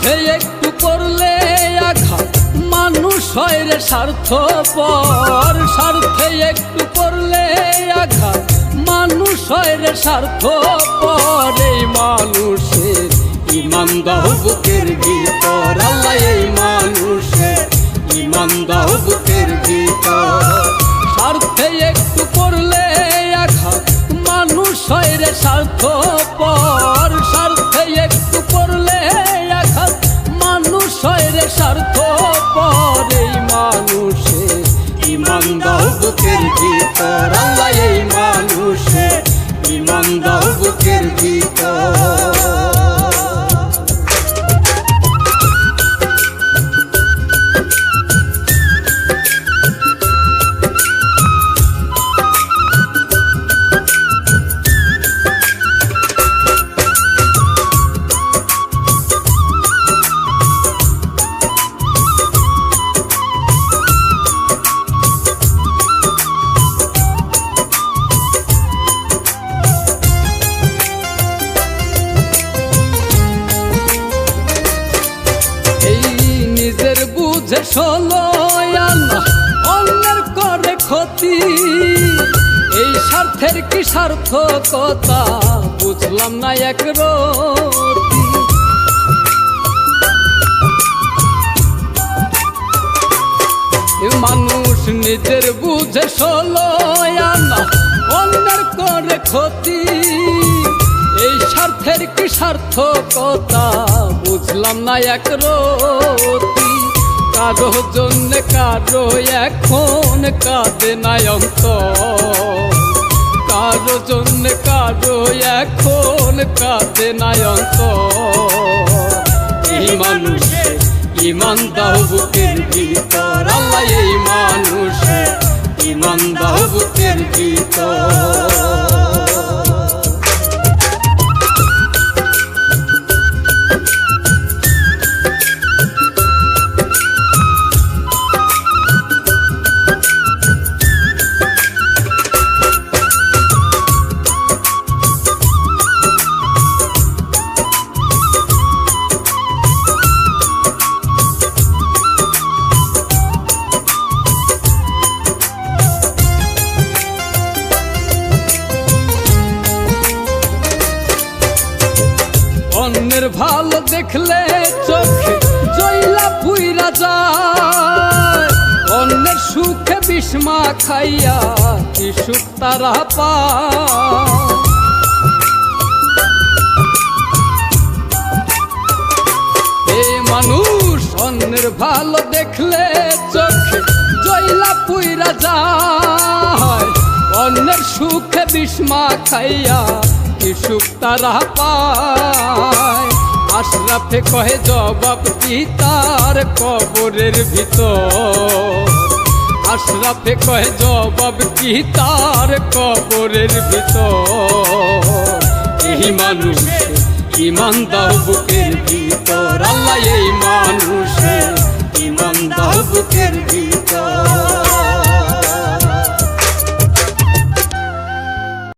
স্বার্থে একটু করলে আঘাত মানুষ হয় রে স্বার্থপর। স্বার্থে একটু করলে আঘাত মানুষ হয় রে স্বার্থপর। এই মানুষের ঈমান দাও বুকের ভিতর, আল্লাহ এই মানুষের ঈমান দাও বুকের ভিতর। স্বার্থে একটু করলে আঘাত মানুষ হয় রে স্বার্থপর। স্বার্থে একটু করলে আঘাত মানুষ হয় রে স্বার্থপর। এই মানুষের ঈমান দাও বুকের ভিতর, আল্লাহ এই মানুষের ঈমান দাও বুকের ভিতর। বুঝে ষোলো আনা অন্যের করে ক্ষতি, এই স্বার্থের কি সার্থকতা বুঝলাম না এক রতি। মানুষ নিজের বুঝে ষোলো আনা অন্যের করে ক্ষতি, এই স্বার্থের কি সার্থকতা বুঝলাম না এক রতি। কারো জন্য কারো এখন কাঁদে না অন্তর, কারো জন্য কারো এখন কাঁদে না অন্তর। এই মানুষের ঈমান দাও বুকের ভিতর, আল্লাহ এই মানুষের ঈমান দাও বুকের ভিতর। অন্যের ভালো দেখলে চোখে জইলা পুইরা যায়, অন্যের সুখে বিস্মা খাইয়া কি সুখ তারা পায়। এই মানুষ অন্যের ভালো দেখলে চোখে জইলা পুইরা যায়, অন্যের সুখে বিস্মা খাইয়া কি সুখ তারা পায়। আশরাফে কহে জবাব কি তার কবরের ভিতর, আশরাফে কহে জবাব কি তার কবরের ভিতর। এই মানুষের ঈমান দাও বুকের ভিতর, আল্লাহ এই মানুষের ঈমান দাও বুকের ভিতর।